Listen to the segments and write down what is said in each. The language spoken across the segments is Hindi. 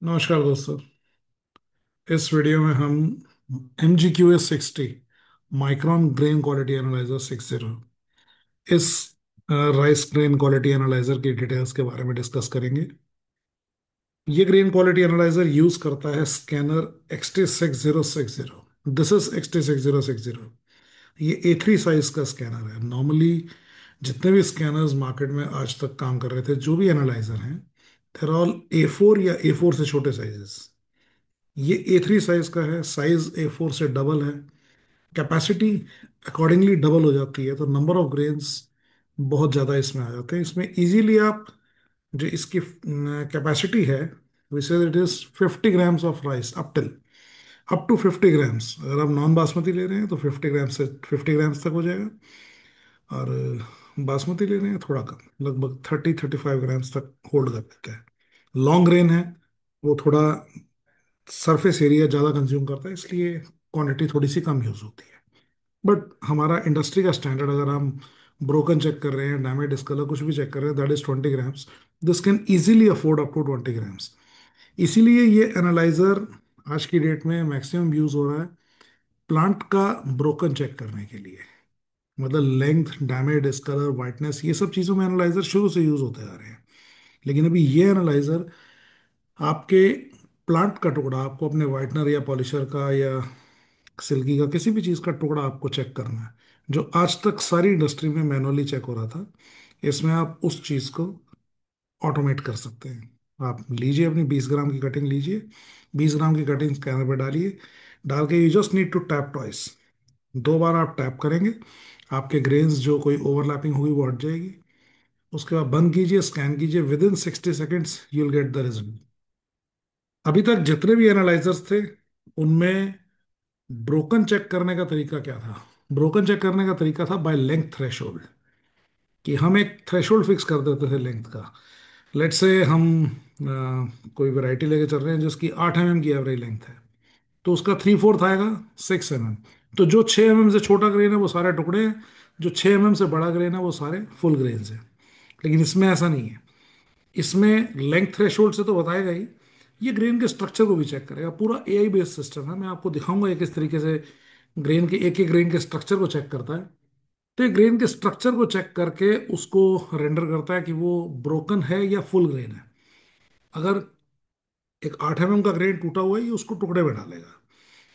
नमस्कार दोस्तों। इस वीडियो में हम MGQS 60 micron grain quality analyser 60 इस राइस ग्रेन क्वालिटी एनालाइजर की डिटेल्स के बारे में डिस्कस करेंगे। ये ग्रेन क्वालिटी एनालाइजर यूज करता है scanner XT6060। This is XT6060। ये A3 साइज का स्कैनर है। नॉर्मली जितने भी स्कैनर्स मार्केट में आज तक काम कर रहे थे, जो भी एनालाइजर हैं, देर ऑल A4 या A4 से छोटे साइजेस। ये A3 साइज का है। साइज A4 से डबल है। कैपेसिटी अकॉर्डिंगली डबल हो जाती है, तो नंबर ऑफ ग्रेन्स बहुत ज़्यादा इसमें आ जाते हैं। इसमें इजीली आप जो इसकी कैपेसिटी है, which is it is 50 grams of rice up to 50 grams. अगर आप नॉन बासमती ले रहे हैं तो 50 ग्राम से 50 ग्राम्स तक हो जाएगा। और बासमती ले रहे हैं थोड़ा कम, लगभग 30-35 ग्राम्स तक होल्ड कर लेता है। लॉन्ग ग्रेन है, वो थोड़ा सरफेस एरिया ज़्यादा कंज्यूम करता है, इसलिए क्वांटिटी थोड़ी सी कम यूज़ होती है। बट हमारा इंडस्ट्री का स्टैंडर्ड, अगर हम ब्रोकन चेक कर रहे हैं, डैमेज डिस्कलर कुछ भी चेक कर रहे हैं, that is 20 grams. This can easily afford up to 20 grams. इसीलिए ये एनालाइजर आज की डेट में मैक्सिमम यूज हो रहा है प्लांट का ब्रोकन चेक करने के लिए। मतलब लेंथ, डैमेज डिस्कलर, वाइटनेस, ये सब चीज़ों में एनालाइजर शुरू से यूज होते आ रहे हैं। लेकिन अभी ये एनालाइजर आपके प्लांट का टुकड़ा, आपको अपने वाइटनर या पॉलिशर का या सिल्की का किसी भी चीज़ का टुकड़ा आपको चेक करना है, जो आज तक सारी इंडस्ट्री में मैनुअली चेक हो रहा था। इसमें आप उस चीज़ को ऑटोमेट कर सकते हैं। आप लीजिए, अपनी 20 ग्राम की कटिंग लीजिए, 20 ग्राम की कटिंग स्कैनर पर डालिए, डाल के you just need to tap twice. 2 बार आप टैप करेंगे, आपके ग्रेन्स जो कोई ओवरलैपिंग हुई वो हट जाएगी। उसके बाद बंद कीजिए, स्कैन कीजिए, with in 60 seconds you will get the result. अभी तक जितने भी एनालाइजर्स थे, उनमें ब्रोकन चेक करने का तरीका क्या था? ब्रोकन चेक करने का तरीका था बाय लेंथ थ्रेशोल्ड, कि हम एक थ्रेशोल्ड फिक्स कर देते थे लेंथ का। लेट्स से हम कोई वैरायटी लेके चल रहे हैं जिसकी 8 mm की एवरेज लेंथ है, तो उसका 3/4 आएगा 6 mm। तो जो 6 mm से छोटा ग्रेन है वो सारे टुकड़े हैं, जो 6 mm से बड़ा ग्रेन है वो सारे फुल ग्रेन्स हैं। लेकिन इसमें ऐसा नहीं है। इसमें लेंथ थ्रेशोल्ड से तो बताएगा ही, ये ग्रेन के स्ट्रक्चर को भी चेक करेगा। पूरा AI बेस्ड सिस्टम है। मैं आपको दिखाऊंगा ये किस तरीके से ग्रेन के एक एक ग्रेन के स्ट्रक्चर को चेक करता है। तो ये ग्रेन के स्ट्रक्चर को चेक करके उसको रेंडर करता है कि वो ब्रोकन है या फुल ग्रेन है। अगर एक 8 mm का ग्रेन टूटा हुआ है, ये उसको टुकड़े में डालेगा।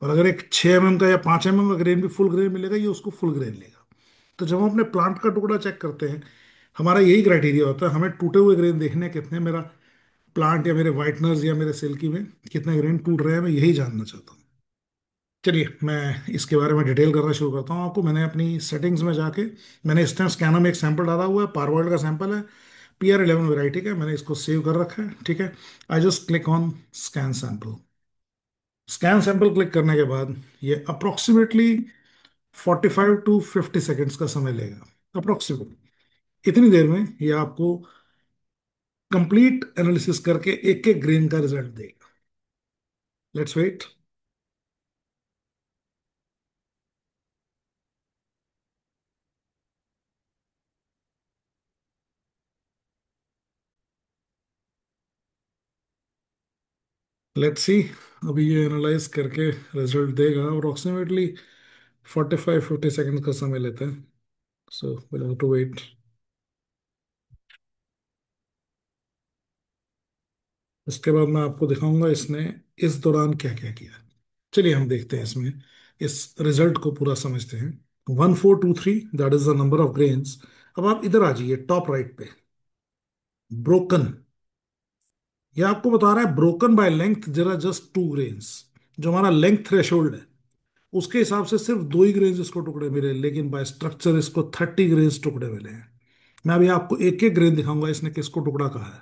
और अगर एक 6 mm का या 5 mm का ग्रेन भी फुल ग्रेन मिलेगा, ये उसको फुल ग्रेन लेगा। तो जब हम अपने प्लांट का टुकड़ा चेक करते हैं, हमारा यही क्राइटेरिया होता है। हमें टूटे हुए ग्रेन देखने हैं, कितने मेरा प्लांट या मेरे वाइटनर्स या मेरे सिल्की में कितने ग्रेन टूट रहे हैं, मैं यही जानना चाहता हूँ। चलिए, मैं इसके बारे में डिटेल करना शुरू करता हूँ आपको। मैंने अपनी सेटिंग्स में जाके, मैंने इस टाइम स्कैनर में एक सैंपल डाला हुआ है, पारवर्ल्ड का सैंपल है, PR11 वैरायटी का। मैंने इसको सेव कर रखा है, ठीक है। I just click on scan sample. Scan sample click करने के बाद ये अप्रोक्सीमेटली 45 to 50 सेकेंड्स का समय लेगा, अप्रोक्सीमेट। इतनी देर में ये आपको कंप्लीट एनालिसिस करके एक एक ग्रेन का रिजल्ट देगा। Let's wait. Let's see. अभी ये एनालाइज करके रिजल्ट देगा। अप्रोक्सीमेटली 45-50 सेकेंड का समय लेता है। So will have to wait. इसके बाद मैं आपको दिखाऊंगा इसने इस दौरान क्या क्या किया। चलिए हम देखते हैं इसमें, इस रिजल्ट को पूरा समझते हैं। 1423, that is the number of grains. अब आप इधर आ जाइए टॉप राइट पे, ब्रोकन। ये आपको बता रहा है ब्रोकन बाय लेंथ जरा जस्ट 2 ग्रेन्स। जो हमारा लेंथ थ्रेशोल्ड है, उसके हिसाब से सिर्फ 2 ही ग्रेन्स इसको टुकड़े मिले, लेकिन बाय स्ट्रक्चर इसको 30 ग्रेन्स टुकड़े मिले हैं। मैं अभी आपको एक एक ग्रेन दिखाऊंगा इसने किसको टुकड़ा कहा है।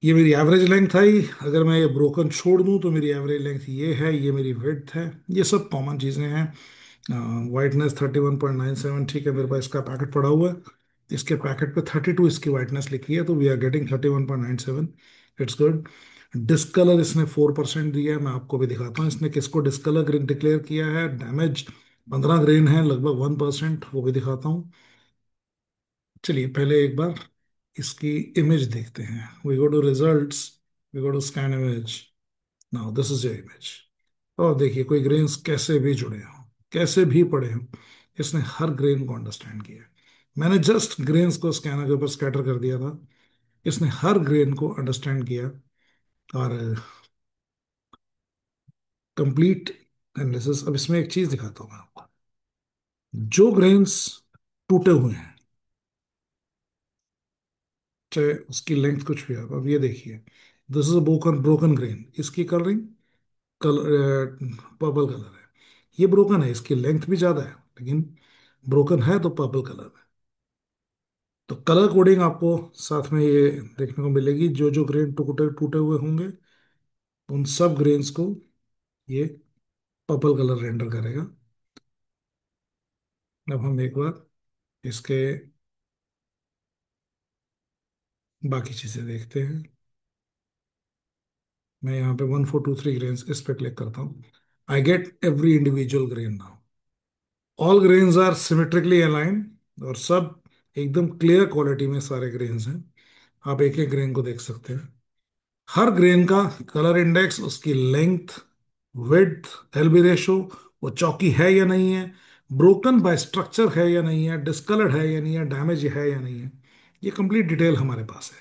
ये मेरी एवरेज लेंथ है। अगर मैं ये ब्रोकन छोड़ दूं तो मेरी एवरेज लेंथ ये है, ये मेरी विड्थ है। ये सब कॉमन चीज़ें हैं। वाइटनेस 31.97, ठीक है। मेरे पास इसका पैकेट पड़ा हुआ है, इसके पैकेट पे 32 इसकी वाइटनेस लिखी है, तो we are getting 31.97। It's good. Discolour इसने 4% दिया है। मैं आपको भी दिखाता हूँ इसने किसको डिस्कलर ग्रीन डिक्लेयर किया है। डैमेज 15 ग्रेन है, लगभग 1%, वो भी दिखाता हूँ। चलिए पहले एक बार इसकी इमेज देखते हैं। We go to results. We go to scan image. Now this is your image. और देखिए कोई ग्रेन्स कैसे भी जुड़े हों, कैसे भी पड़े हों, इसने हर ग्रेन को अंडरस्टैंड किया। मैंने जस्ट ग्रेन्स को स्कैनर के ऊपर स्कैटर कर दिया था, इसने हर ग्रेन को अंडरस्टैंड किया और कंप्लीट एनालिसिस। अब इसमें एक चीज दिखाता हूँ मैं आपको। जो ग्रेन्स टूटे हुए हैं, चाहे उसकी लेंथ कुछ भी है, अब ये देखिए, this is a broken broken grain, इसकी कलरिंग पर्पल कलर है। ये ब्रोकन है, इसकी लेंथ भी ज्यादा है, लेकिन ब्रोकन है तो पर्पल कलर है। तो कलर कोडिंग आपको साथ में ये देखने को मिलेगी, जो जो ग्रेन टूटे टूटे हुए होंगे उन सब ग्रेन्स को ये पर्पल कलर रेंडर करेगा। अब हम एक बार इसके बाकी चीजें देखते हैं। मैं यहाँ पे 1423 ग्रेन्स इस पे क्लिक करता हूँ। I get every individual grain now. All grains are symmetrically aligned और सब एकदम क्लियर क्वालिटी में सारे ग्रेन्स हैं। आप एक एक ग्रेन को देख सकते हैं। हर ग्रेन का कलर इंडेक्स, उसकी लेंथ, विड्थ, एलबी रेशो, वो चौकी है या नहीं है, ब्रोकन बाय स्ट्रक्चर है या नहीं है, डिस्कलर्ड है या नहीं है, डैमेज है या नहीं है, ये कंप्लीट डिटेल हमारे पास है।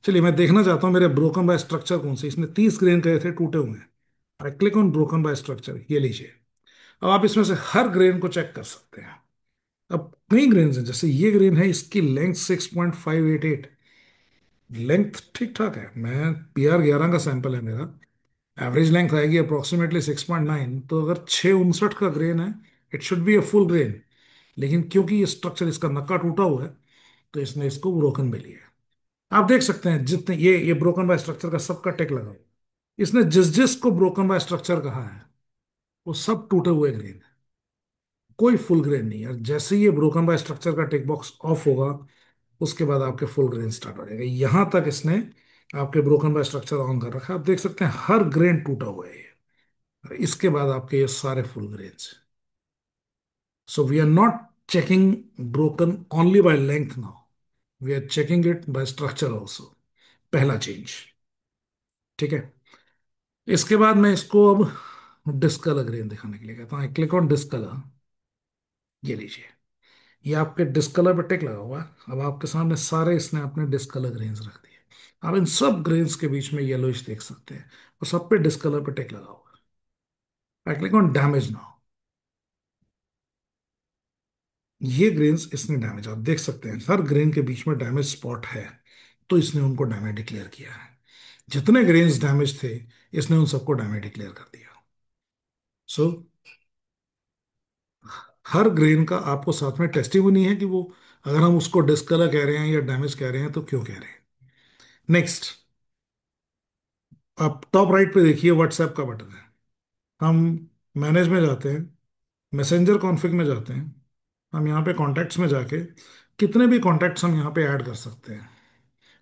चलिए मैं देखना चाहता हूँ मेरे ब्रोकन बाय स्ट्रक्चर कौन से। इसने 30 ग्रेन कहे थे टूटे हुए हैं। I click on broken by structure, ये लीजिए। अब आप इसमें से हर ग्रेन को चेक कर सकते हैं। अब कई ग्रेन हैं, जैसे ये ग्रेन है, इसकी लेंथ 6.588, लेंथ ठीक ठाक है। मैं PR11 का सैंपल है मेरा, एवरेज लेंथ आएगी अप्रोक्सीमेटली 6.9। तो अगर 659 का ग्रेन है, it should be a full grain. लेकिन क्योंकि ये स्ट्रक्चर, इसका नक्का टूटा हुआ है, तो इसने इसको ब्रोकन में लिया है। आप देख सकते हैं जितने ये ब्रोकन बाय स्ट्रक्चर का सबका टेक लगा हुआ है। इसने जिस जिस को ब्रोकन बाय स्ट्रक्चर कहा है वो सब टूटे हुए ग्रेन है, कोई फुल ग्रेन नहीं है। जैसे ही ये ब्रोकन बाय स्ट्रक्चर का टेक बॉक्स ऑफ होगा, उसके बाद आपके फुल ग्रेन स्टार्ट हो जाएगा। यहां तक इसने आपके ब्रोकन बाय स्ट्रक्चर ऑन कर रखा है। आप देख सकते हैं हर ग्रेन टूटा हुआ है ये। और इसके बाद आपके ये सारे full grains. So we are not checking broken only by length now, we are checking it by structure also. पहला चेंज। ठीक है। इसके बाद मैं इसको अब डिस्कलर ग्रेन दिखाने के लिए कहता हूँ। क्लिक ऑन डिस्कलर, ये लीजिए। ये आपके डिस्कलर पे टिक लगा हुआ है। अब आपके सामने सारे इसने अपने डिस्कलर ग्रेन्स रख दिए। आप इन सब ग्रेन्स के बीच में येलोइश देख सकते हैं, और सब पे डिस्कलर पे टिक लगा हुआ है। I click on damage now. ये ग्रेन्स इसने डैमेज, आप देख सकते हैं हर ग्रेन के बीच में डैमेज स्पॉट है, तो इसने उनको डैमेज डिक्लेयर किया है। जितने ग्रेन्स डैमेज थे, इसने उन सबको डैमेज डिक्लेयर कर दिया। सो हर ग्रेन का आपको साथ में टेस्टिमोनी है कि वो, अगर हम उसको डिस्कलर कह रहे हैं या डैमेज कह रहे हैं तो क्यों कह रहे हैं। नेक्स्ट, आप टॉप राइट पे देखिए व्हाट्सएप का बटन है। हम मैनेज में जाते हैं, मैसेंजर कॉन्फ़िग में जाते हैं। हम यहाँ पे कॉन्टैक्ट्स में जाके कितने भी कॉन्टैक्ट्स हम यहाँ पे ऐड कर सकते हैं।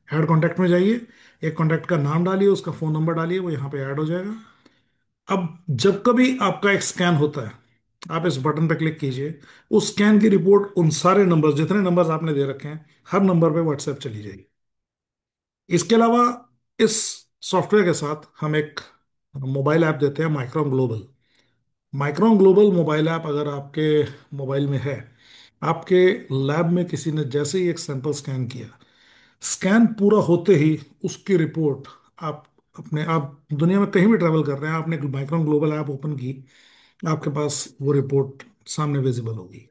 ऐड कॉन्टैक्ट में जाइए, एक कॉन्टैक्ट का नाम डालिए, उसका फ़ोन नंबर डालिए, वो यहाँ पे ऐड हो जाएगा। अब जब कभी आपका एक स्कैन होता है, आप इस बटन पे क्लिक कीजिए, उस स्कैन की रिपोर्ट उन सारे नंबर्स, जितने नंबर्स आपने दे रखे हैं, हर नंबर पे व्हाट्सएप चली जाएगी। इसके अलावा इस सॉफ्टवेयर के साथ हम एक मोबाइल ऐप देते हैं, micron global. Micron global mobile app अगर आपके मोबाइल में है, आपके लैब में किसी ने जैसे ही एक सैंपल स्कैन किया, स्कैन पूरा होते ही उसकी रिपोर्ट, आप अपने, आप दुनिया में कहीं भी ट्रैवल कर रहे हैं, आपने माइक्रोन ग्लोबल ऐप ओपन की, आपके पास वो रिपोर्ट सामने विजिबल होगी।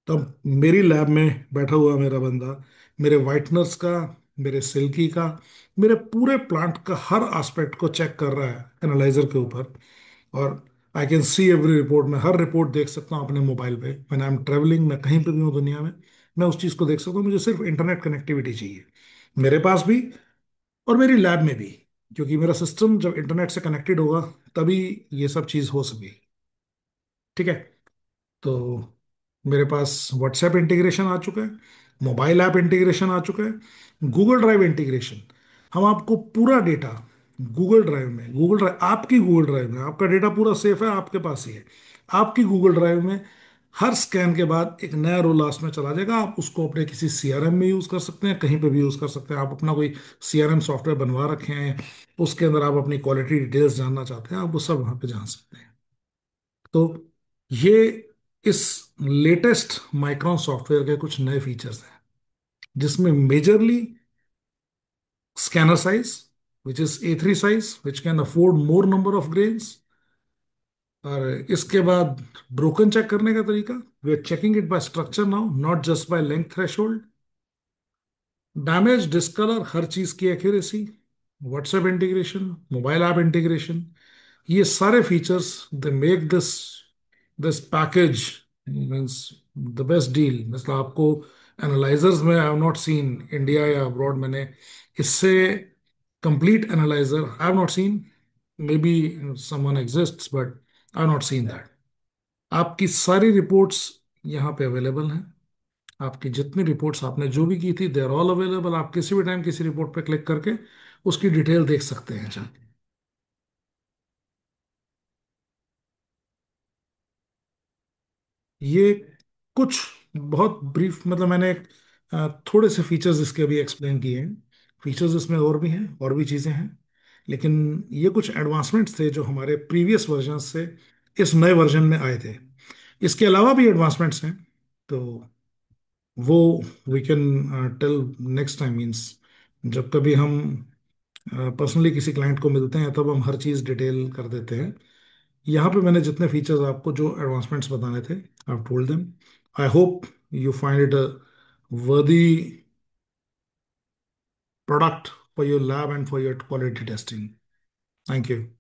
तब मेरी लैब में बैठा हुआ मेरा बंदा मेरे वाइटनर्स का, मेरे सिल्की का, मेरे पूरे प्लांट का हर एस्पेक्ट को चेक कर रहा है एनालाइजर के ऊपर। और I can see every report, मैं हर रिपोर्ट देख सकता हूँ अपने मोबाइल पे। व्हेन आई एम ट्रेवलिंग, मैं कहीं पे भी हूँ दुनिया में, मैं उस चीज़ को देख सकता हूँ। मुझे सिर्फ इंटरनेट कनेक्टिविटी चाहिए, मेरे पास भी और मेरी लैब में भी, क्योंकि मेरा सिस्टम जब इंटरनेट से कनेक्टेड होगा तभी ये सब चीज़ हो सकेगी। ठीक है। तो मेरे पास व्हाट्सएप इंटीग्रेशन आ चुका है, मोबाइल ऐप इंटीग्रेशन आ चुका है, गूगल ड्राइव इंटीग्रेशन। हम आपको पूरा डेटा गूगल ड्राइव में, गूगल ड्राइव आपकी गूगल ड्राइव में, आपका डेटा पूरा सेफ है, आपके पास ही है, आपकी गूगल ड्राइव में हर स्कैन के बाद एक नया रो लास्ट में चला जाएगा। आप उसको अपने किसी सीआरएम में यूज कर सकते हैं, कहीं पे भी यूज कर सकते हैं। आप अपना कोई सीआरएम सॉफ्टवेयर बनवा रखे हैं, उसके अंदर आप अपनी क्वालिटी डिटेल्स जानना चाहते हैं, आप वो सब वहां पे जान सकते हैं। तो ये इस लेटेस्ट माइक्रोन सॉफ्टवेयर के कुछ नए फीचर्स हैं, जिसमें majorly scanner size which is A3 size which can afford more number of grains. और इसके बाद ब्रोकन चेक करने का तरीका, we are checking it by structure now, not just by length threshold. Damage, discolour, हर चीज की accuracy, WhatsApp integration, mobile app integration, ये सारे features they make this this package means the best deal. मतलब आपको एनालाइजर्स में I have not seen, India या अब्रॉड मैंने इससे complete analyser I have not scene. May be someone exists but I have not seen that. आपकी सारी रिपोर्ट्स यहाँ पे अवेलेबल हैं। आपकी जितनी रिपोर्ट्स आपने जो भी की थी दे आर ऑल अवेलेबल। आप किसी भी टाइम किसी रिपोर्ट पे क्लिक करके उसकी डिटेल देख सकते हैं जाके। ये कुछ बहुत ब्रीफ, मतलब मैंने थोड़े से फीचर्स इसके अभी एक्सप्लेन किए हैं। फीचर्स इसमें और भी हैं, और भी चीज़ें हैं, लेकिन ये कुछ एडवांसमेंट्स थे जो हमारे प्रीवियस वर्जन से इस नए वर्जन में आए थे। इसके अलावा भी एडवांसमेंट्स हैं, तो वो we can tell next time. Means जब कभी हम पर्सनली किसी क्लाइंट को मिलते हैं तब हम हर चीज़ डिटेल कर देते हैं। यहाँ पे मैंने जितने फीचर्स आपको जो एडवांसमेंट्स बताने थे I have told them. I hope you find it a वर्दी product for your lab and for your quality testing. Thank you.